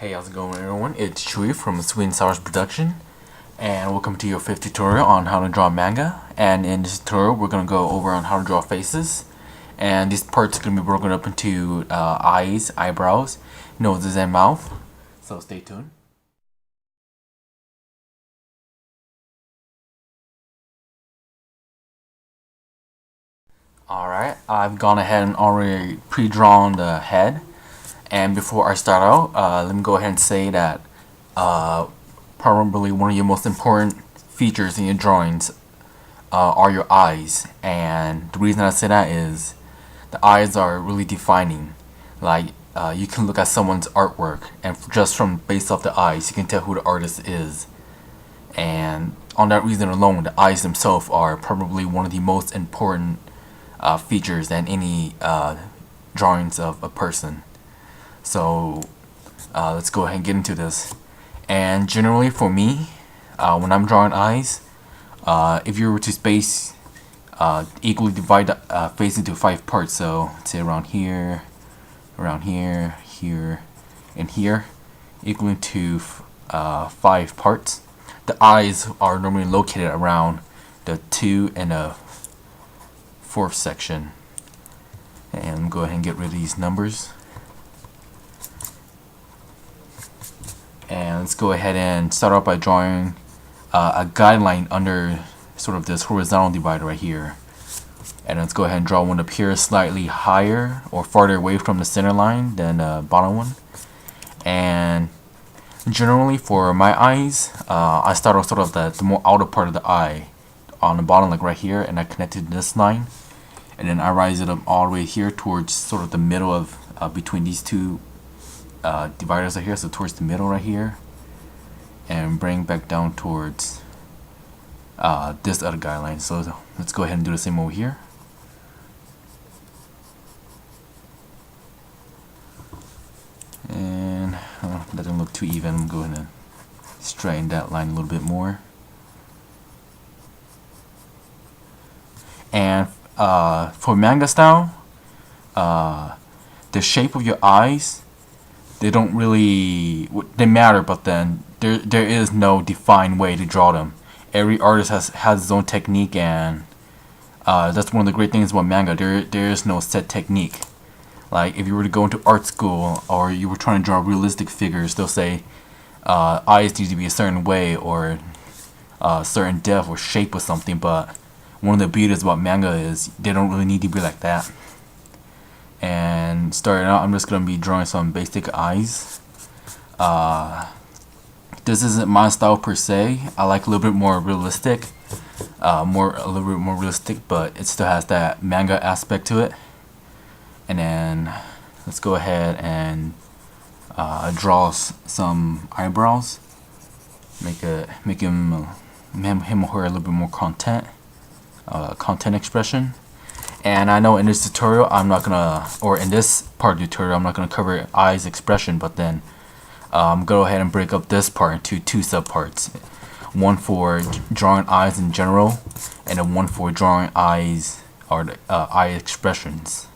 Hey, how's it going everyone? It's Chui from Sweet and Sour's Production, and welcome to your 5th tutorial on how to draw manga. And in this tutorial we're going to go over on how to draw faces, and this part's going to be broken up into eyes, eyebrows, noses, and mouth, so stay tuned. Alright, I've gone ahead and already pre-drawn the head. And before I start out, let me go ahead and say that probably one of your most important features in your drawings are your eyes. And the reason I say that is the eyes are really defining. Like you can look at someone's artwork, and just from based off the eyes, you can tell who the artist is. And on that reason alone, the eyes themselves are probably one of the most important features than any drawings of a person. So let's go ahead and get into this. And generally for me, when I'm drawing eyes, if you were to space equally divide the face into 5 parts, so let's say around here, here, and here, equal to 5 parts, the eyes are normally located around the 2 and the 4th section. And go ahead and get rid of these numbers. And let's go ahead and start off by drawing a guideline under sort of this horizontal divider right here. And let's go ahead and draw one up here slightly higher or farther away from the center line than the bottom one. And generally for my eyes, I start off sort of the more outer part of the eye on the bottom, like right here, and I connect it to this line. And then I rise it up all the way here towards sort of the middle of between these two dividers right here, so towards the middle right here, and bring back down towards this other guideline. So let's go ahead and do the same over here. And that doesn't look too even. I'm going to straighten that line a little bit more. And for manga style, the shape of your eyes, they don't really, they matter, but then there is no defined way to draw them. Every artist has his own technique, and that's one of the great things about manga. There is no set technique. Like if you were to go into art school or you were trying to draw realistic figures, they'll say eyes need to be a certain way or a certain depth or shape or something. But one of the beauties about manga is they don't really need to be like that. And starting out, I'm just going to be drawing some basic eyes. This isn't my style per se. I like a little bit more realistic, a little bit more realistic, but it still has that manga aspect to it. And then let's go ahead and draw some eyebrows. Make him or her a little bit more content expression. And I know in this tutorial I'm not gonna, or in this part of the tutorial I'm not gonna cover eyes expression, but then go ahead and break up this part into 2 subparts. One for drawing eyes in general, and then one for drawing eyes or eye expressions.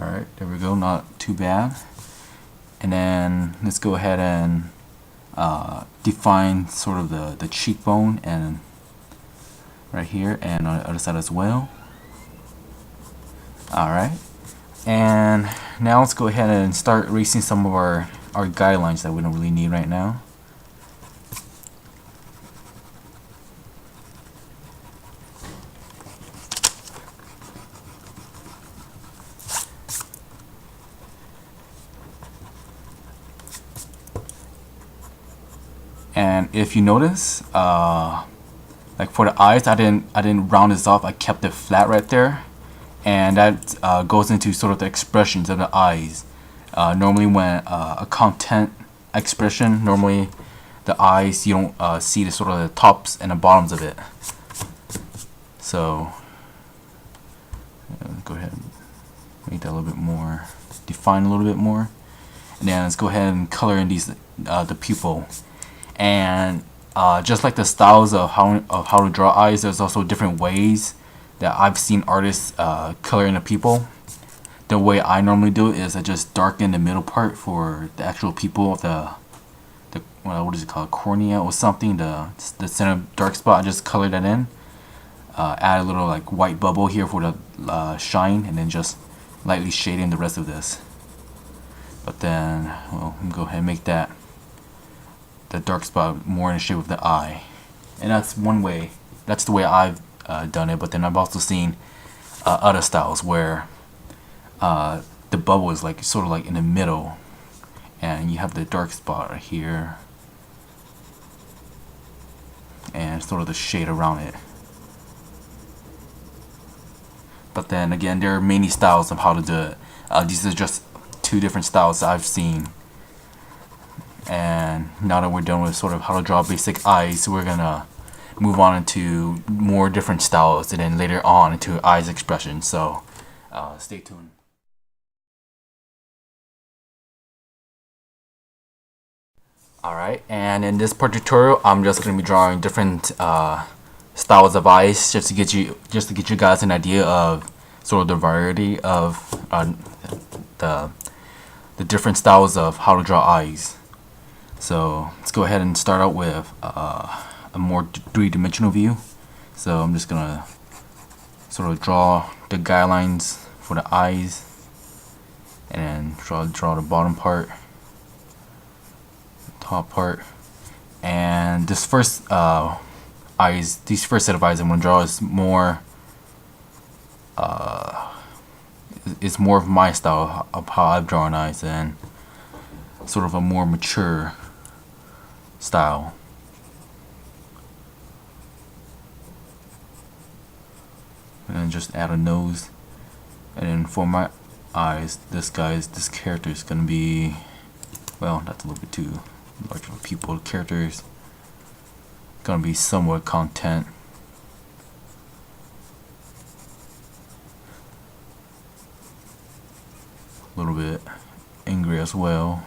Alright, there we go, not too bad. And then let's go ahead and define sort of the cheekbone and right here, and on the other side as well. Alright, and now let's go ahead and start erasing some of our guidelines that we don't really need right now. And if you notice, like for the eyes, I didn't round this off. I kept it flat right there, and that goes into sort of the expressions of the eyes. Normally, when a content expression, normally the eyes, you don't see the sort of the tops and the bottoms of it. So go ahead and make that a little bit more, define a little bit more, and then let's go ahead and color in these the pupil. And Just like the styles of how to draw eyes, there's also different ways that I've seen artists color in the people. The way I normally do it is I just darken the middle part for the actual people of the what is it called, cornea or something, the center dark spot. I just color that in. Add a little like white bubble here for the shine, and then just lightly shade in the rest of this. But then, well, I'm gonna go ahead and make that the dark spot more in the shape of the eye, and that's one way. That's the way I've done it. But then I've also seen other styles where the bubble is like sort of like in the middle, and you have the dark spot right here, and sort of the shade around it. But then again, there are many styles of how to do it. These are just two different styles that I've seen. And now that we're done with sort of how to draw basic eyes, we're gonna move on into more different styles, and then later on into eyes expression. So stay tuned. Alright, and in this part tutorial, I'm just gonna be drawing different styles of eyes, just to get you guys an idea of sort of the variety of the different styles of how to draw eyes. So let's go ahead and start out with a more three-dimensional view. So I'm just gonna sort of draw the guidelines for the eyes, and then draw the bottom part, top part, and this first these first set of eyes I'm gonna draw is more of my style of how I've drawn eyes, and sort of a more mature style. And then just add a nose, and then for my eyes, this character is gonna be, well, that's a little bit too large of a pupil. The character is gonna be somewhat content. A little bit angry as well.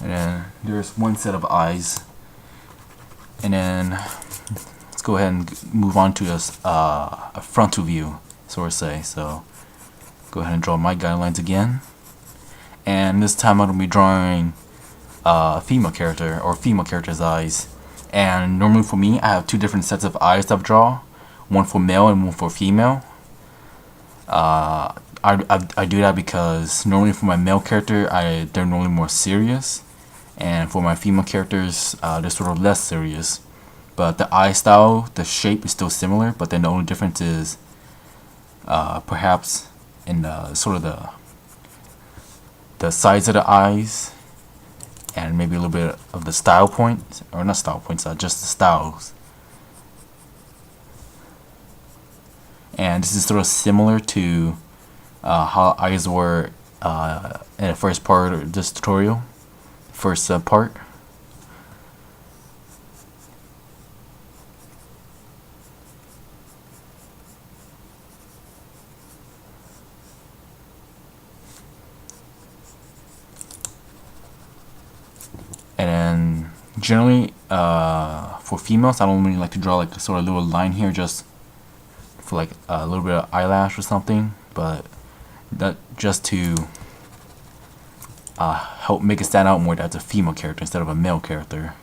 And then there's one set of eyes, and then let's go ahead and move on to a frontal view, so to say. So go ahead and draw my guidelines again, and this time I'm going to be drawing a female character, or female character's eyes. And normally for me, I have two different sets of eyes that I draw, one for male and one for female. I do that because normally for my male character, they're normally more serious, and for my female characters, they're sort of less serious. But the eye style, the shape is still similar, but then the only difference is perhaps in the sort of the size of the eyes, and maybe a little bit of the style points, or not style points, just the styles. And this is sort of similar to how eyes were in the first part of this tutorial, first part. And then generally for females, I don't really like to draw like a sort of little line here just for like a little bit of eyelash or something, but that just to help make it stand out more that it's a female character instead of a male character.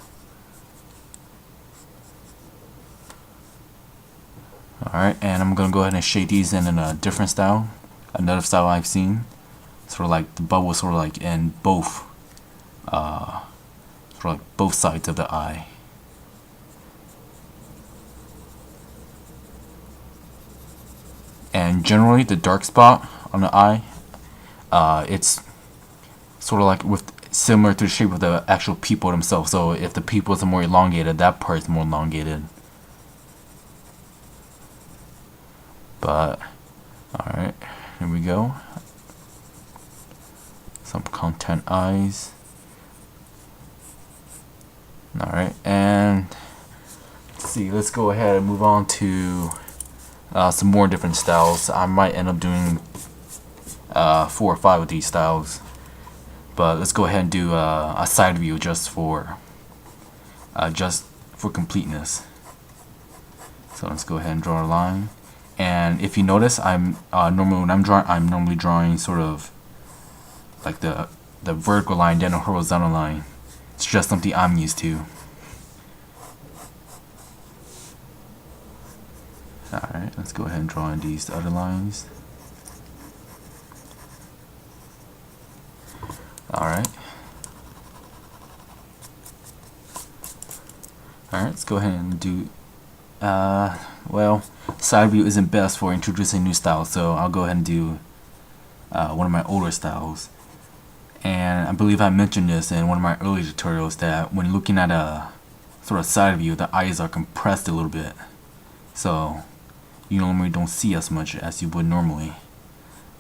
Alright, and I'm gonna go ahead and shade these in a different style, another style I've seen, sort of like the bubble, sort of like in both sort of like both sides of the eye. And generally the dark spot on the eye, it's sort of like similar to the shape of the actual pupil themselves. So if the pupils are more elongated, that part is more elongated. But alright, here we go. some content eyes. Alright, and let's see, let's go ahead and move on to some more different styles. I might end up doing 4 or 5 of these styles, but let's go ahead and do a side view just for completeness. So let's go ahead and draw a line. And if you notice, I'm normally drawing sort of like the vertical line, then a horizontal line. It's just something I'm used to. Alright, let's go ahead and draw in these other lines. Alright. Alright, let's go ahead and do well, side view isn't best for introducing new styles, so I'll go ahead and do one of my older styles. And I believe I mentioned this in one of my early tutorials, that when looking at a sort of side view, the eyes are compressed a little bit, so you normally don't see as much as you would normally.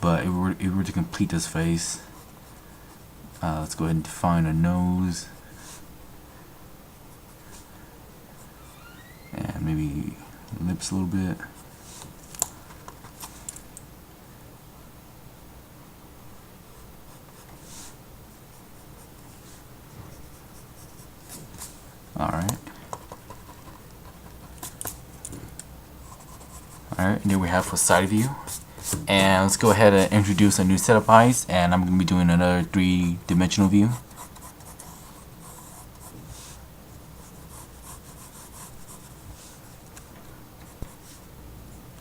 But if we were to complete this face, let's go ahead and define a nose, and maybe lips a little bit. Alright. Alright, and there we have for side view. And let's go ahead and introduce a new set of eyes, and I'm going to be doing another 3-dimensional view.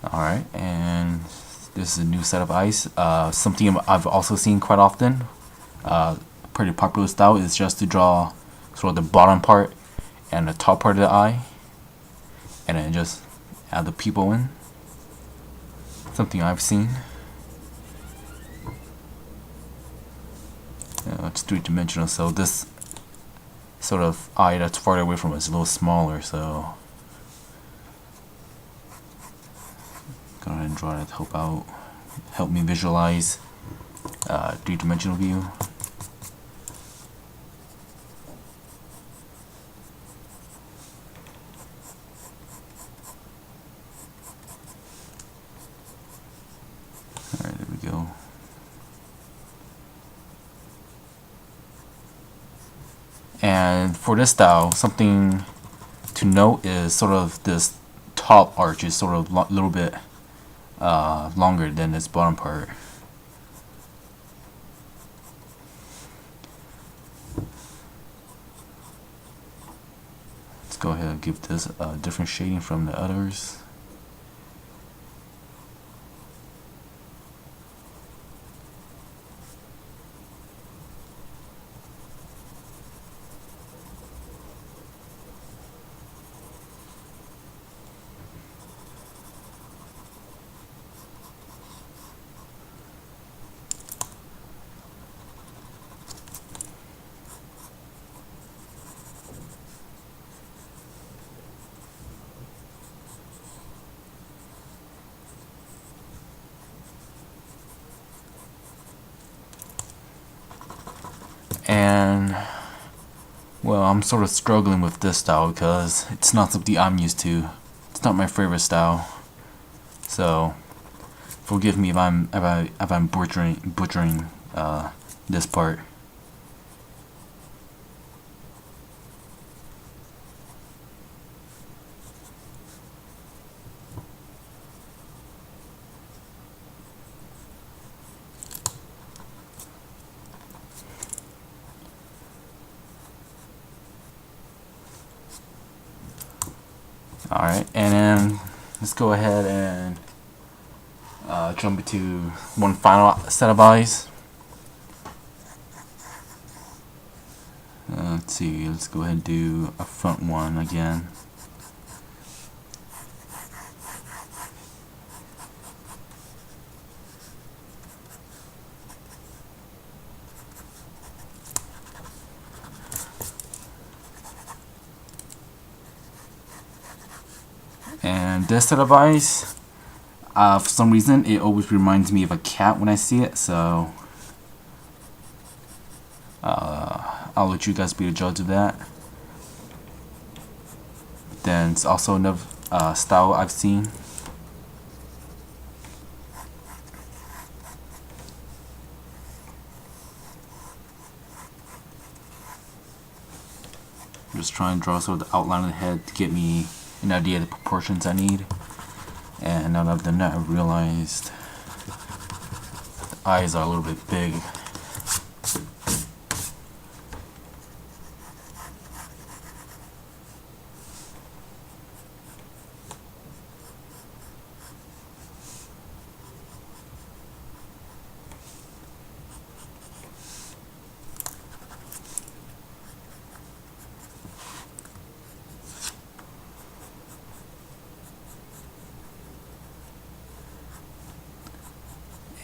Alright, and this is a new set of eyes. Something I've also seen quite often, pretty popular style, is just to draw sort of the bottom part and the top part of the eye, and then just add the pupil in. Something I've seen. It's 3-dimensional, so this sort of eye that's farther away from it is a little smaller, so go ahead and draw that to help me visualize 3-dimensional view. Alright, there we go. And for this style, something to note is sort of this top arch is sort of a little bit longer than this bottom part. Let's go ahead and give this a different shading from the others. And well, I'm sort of struggling with this style because it's not something I'm used to. It's not my favorite style, so forgive me if I'm butchering this part. Alright, and then let's go ahead and jump into one final set of eyes. Let's see, let's go ahead and do a front one again. And this set of eyes, for some reason, it always reminds me of a cat when I see it, so I'll let you guys be the judge of that. Then it's also another style I've seen. Just try and draw sort of the outline of the head to get me an idea of the proportions I need. And now that I've done that, I realized the eyes are a little bit big.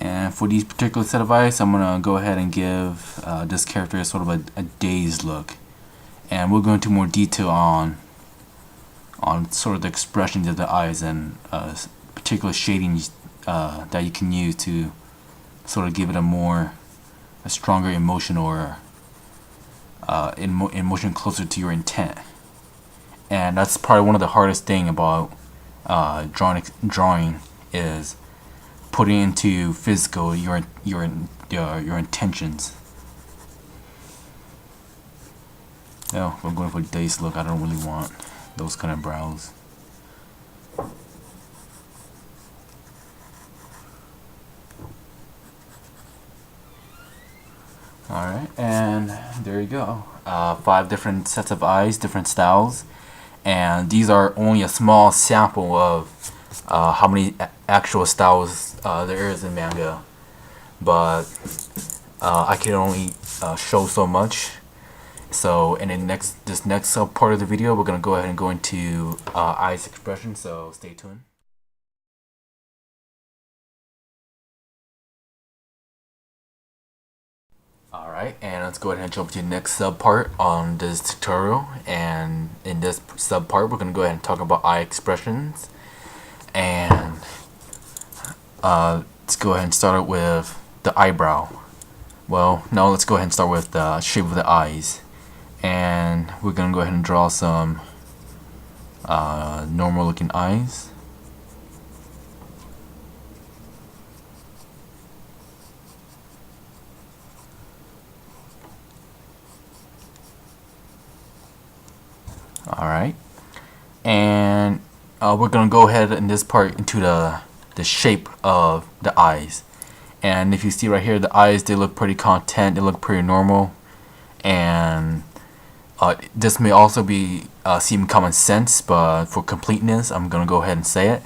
And for these particular set of eyes, I'm going to go ahead and give this character sort of a dazed look. And we'll go into more detail on sort of the expressions of the eyes and particular shadings that you can use to sort of give it a stronger emotion or emotion closer to your intent. And that's probably one of the hardest thing about drawing is putting into physical your intentions. No, I'm going for a dazed look. I don't really want those kind of brows. Alright, and there you go. 5 different sets of eyes, different styles. And these are only a small sample of how many actual styles there is in manga. But I can only show so much. So in this next part of the video, we're going to go ahead and go into eyes expression, so stay tuned. Alright, and let's go ahead and jump to the next sub part on this tutorial. And in this sub part, we're going to go ahead and talk about eye expressions. And let's go ahead and start out with the eyebrow. Well, now let's go ahead and start with the shape of the eyes. And we're going to go ahead and draw some normal looking eyes. Alright, and we're going to go ahead in this part into the shape of the eyes. And if you see right here, the eyes, they look pretty content, they look pretty normal. And this may also be seem common sense, but for completeness, I'm going to go ahead and say it.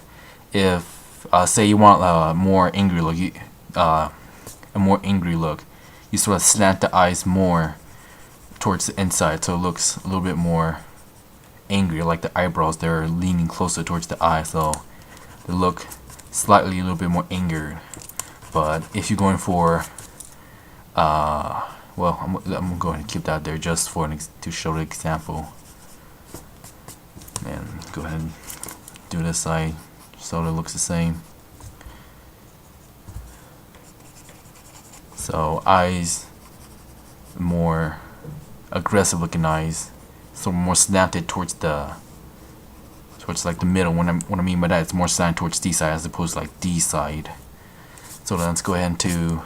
If say you want a more angry look, you sort of slant the eyes more towards the inside, so it looks a little bit more angry, like the eyebrows, they're leaning closer towards the eye, so they look slightly a little bit more angered. But if you're going for well, I'm going to keep that there just for to show the example. And go ahead and do this side so it looks the same. So eyes, more aggressive looking eyes, so more slanted towards like the middle. What I mean by that, it's more slanted towards D side as opposed to like D side. So let's go ahead and do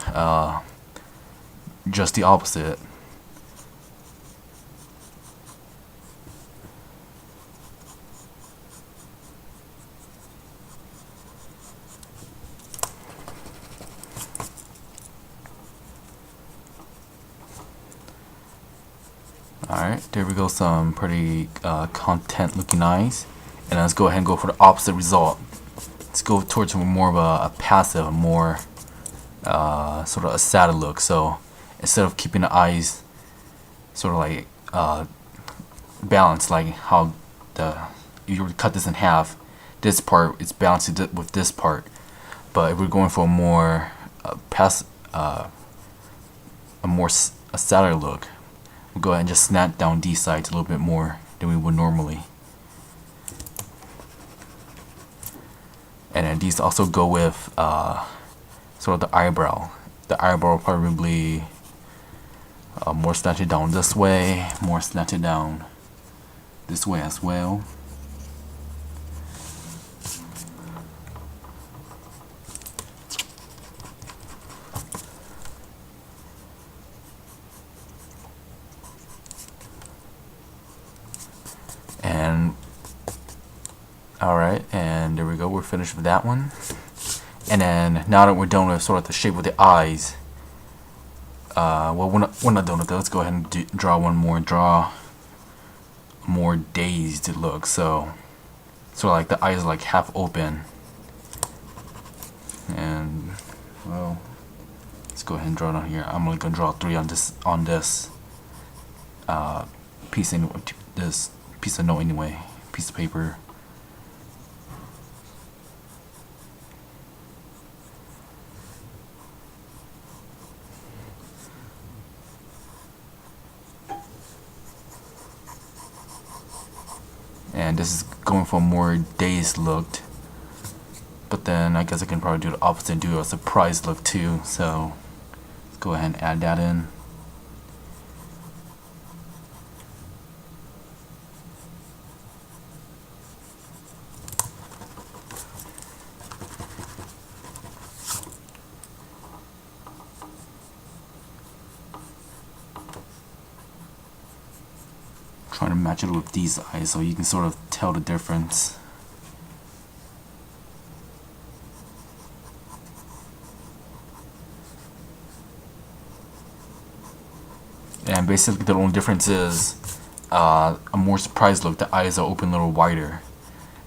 just the opposite. Alright, there we go, some pretty content looking eyes. And let's go ahead and go for the opposite result. Let's go towards more of a passive, a more sort of a sad look. So instead of keeping the eyes sort of like balanced, like how you would cut this in half, this part is balanced with this part. But if we're going for a more a sadder look, we'll go ahead and just snap down these sides a little bit more than we would normally. And then these also go with sort of the eyebrow. The eyebrow probably More slanted down this way, more slanted down this way as well. And alright, and there we go, we're finished with that one. And then now that we're done with sort of the shape of the eyes, well, we're not done with that. Let's go ahead and draw one more. Draw a more dazed look. So like the eyes are like half open. And well, let's go ahead and draw it on here. I'm only gonna draw 3 on this piece anyway. This piece of note anyway. Piece of paper. And this is going for a more dazed look, but then I guess I can probably do the opposite and do a surprise look too. So let's go ahead and add that in. Trying to match it with these eyes so you can sort of tell the difference. And basically the only difference is a more surprised look, the eyes are open a little wider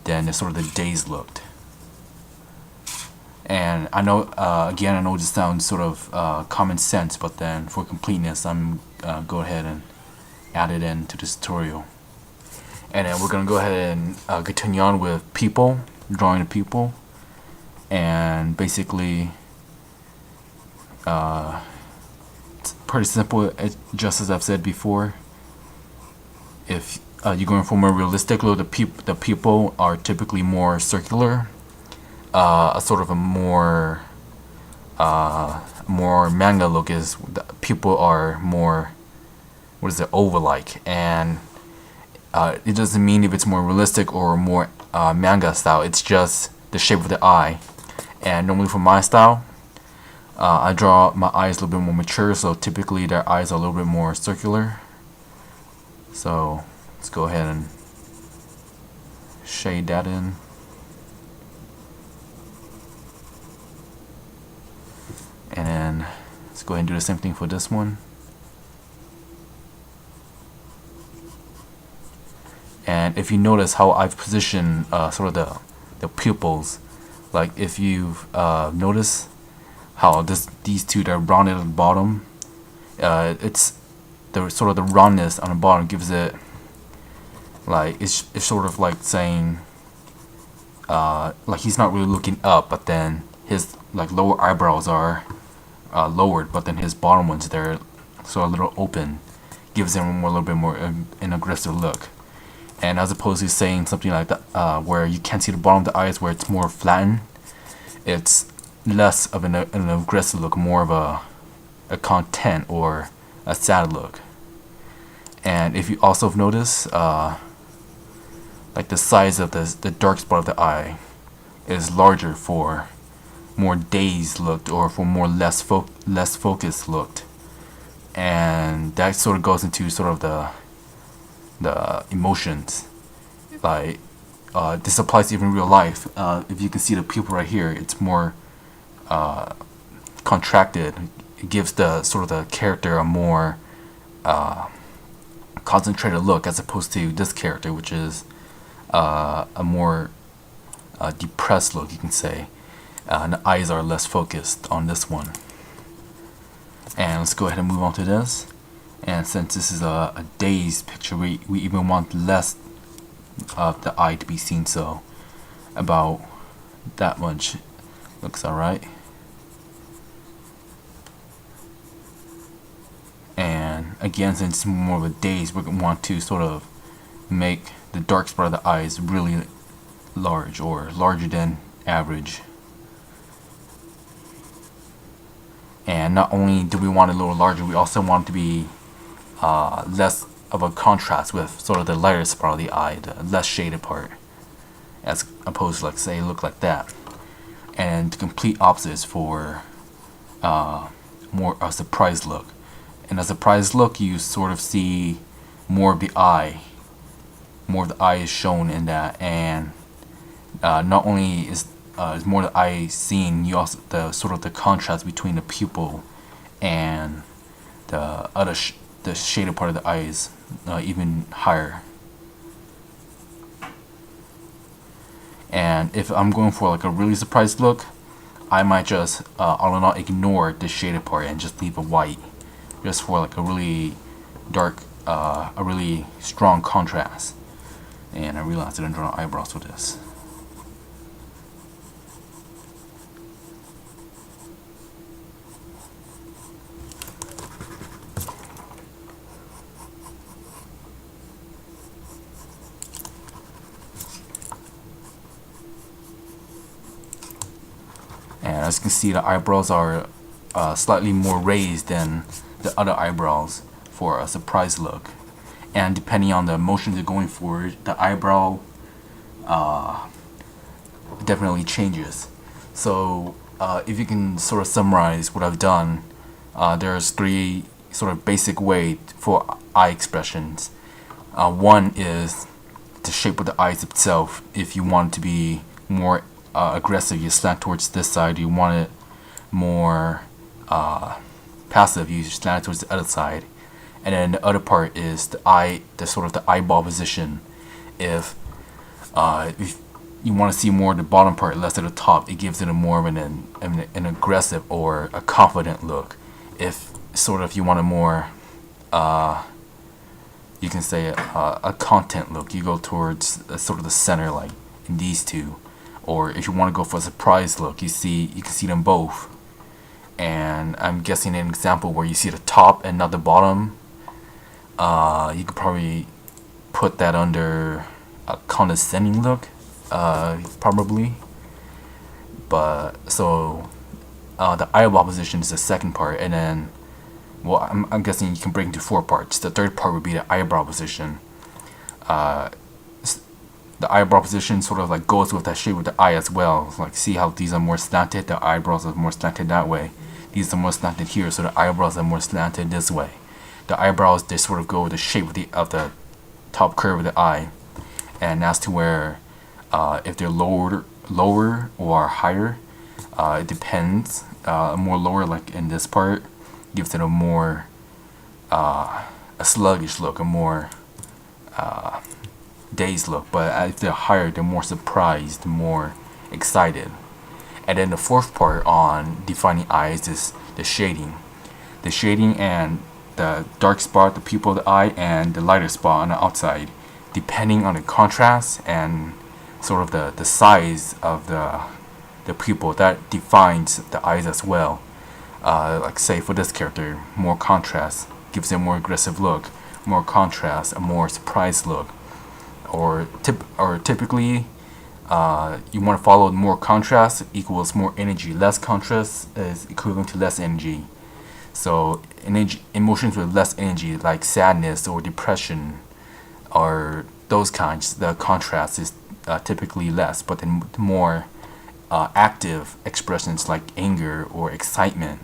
than the sort of the dazed look. And I know, again, I know this sounds sort of common sense, but then for completeness, I'm go ahead and add it into this tutorial. And then we're gonna go ahead and continue on with people, drawing the people, and basically it's pretty simple. Just as I've said before, if you're going for more realistic look, the people are typically more circular. A sort of a more manga look is the people are more, what is it, oval-like, and it doesn't mean if it's more realistic or more manga style. It's just the shape of the eye. And normally for my style, I draw my eyes a little bit more mature, so typically their eyes are a little bit more circular. So let's go ahead and shade that in. And then let's go ahead and do the same thing for this one. And if you notice how I've positioned sort of the pupils, like if you've noticed how these two that are rounded at the bottom, it's the sort of the roundness on the bottom gives it like it's sort of like saying like he's not really looking up, but then his like lower eyebrows are lowered, but then his bottom ones, they're sort of a little open, gives him a little bit more an aggressive look. And as opposed to saying something like that where you can't see the bottom of the eyes, where it's more flattened, it's less of an aggressive look, more of a content or a sad look. And if you also have noticed, like the size of the dark spot of the eye is larger for more dazed looked or for more less focused looked, and that sort of goes into sort of the emotions. Like this applies to even real life. If you can see the pupil right here, it's more contracted. It gives the sort of the character a more concentrated look, as opposed to this character, which is a more depressed look, you can say. And the eyes are less focused on this one. And let's go ahead and move on to this. And since this is a dazed picture, we even want less of the eye to be seen, so about that much looks alright. And again, since it's more of a daze, we're going to want to sort of make the dark spot of the eyes really large, or larger than average. And not only do we want it a little larger, we also want it to be less of a contrast with sort of the lightest part of the eye, the less shaded part, as opposed to, like, say, look like that. And the complete opposite is for more a surprise look. In a surprise look, you sort of see more of the eye. More of the eye is shown in that, and not only is more of the eye seen, you also the sort of the contrast between the pupil and the other the shaded part of the eye is even higher. And if I'm going for like a really surprised look, I might just all in all ignore the shaded part and just leave it white, just for like a really dark, a really strong contrast. And I realized I didn't draw eyebrows with this. And as you can see, the eyebrows are slightly more raised than the other eyebrows for a surprise look. And depending on the motions you're going for, the eyebrow definitely changes. So if you can sort of summarize what I've done, there's 3 sort of basic ways for eye expressions. One is the shape of the eyes itself. If you want it to be more aggressive, you slant towards this side. You want it more passive, you slant it towards the other side. And then the other part is the sort of the eyeball position. If you want to see more of the bottom part, less of the top, it gives it a more of an aggressive or a confident look. If sort of you want a more you can say a content look, you go towards sort of the center, like in these two. Or if you want to go for a surprise look, you can see them both. And I'm guessing an example where you see the top and not the bottom, you could probably put that under a condescending look, probably. But so the eyeball position is the second part, and then, well, I'm guessing you can break into 4 parts. The third part would be the eyebrow position. The eyebrow position sort of like goes with that shape of the eye as well. Like, see how these are more slanted, the eyebrows are more slanted that way. These are more slanted here, so the eyebrows are more slanted this way. The eyebrows, they sort of go with the shape of the top curve of the eye. And as to where if they're lower or higher, it depends. More lower, like in this part, gives it a more a sluggish look, a more dazed look. But if they're higher, they're more surprised, more excited. And then the fourth part on defining eyes is the shading. The shading and the dark spot, the pupil of the eye, and the lighter spot on the outside, depending on the contrast and sort of the size of the pupil, that defines the eyes as well. Like, say for this character, more contrast gives it a more aggressive look, more contrast, a more surprised look. Or typically, you want to follow more contrast equals more energy. Less contrast is equivalent to less energy. So emotions with less energy, like sadness or depression, or those kinds, the contrast is typically less. But then more active expressions like anger or excitement,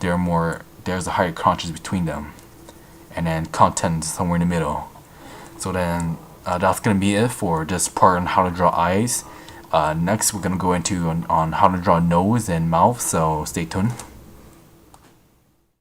there's a higher contrast between them. And then content is somewhere in the middle. So then that's going to be it for this part on how to draw eyes. Next, we're going to go into on how to draw nose and mouth, so stay tuned.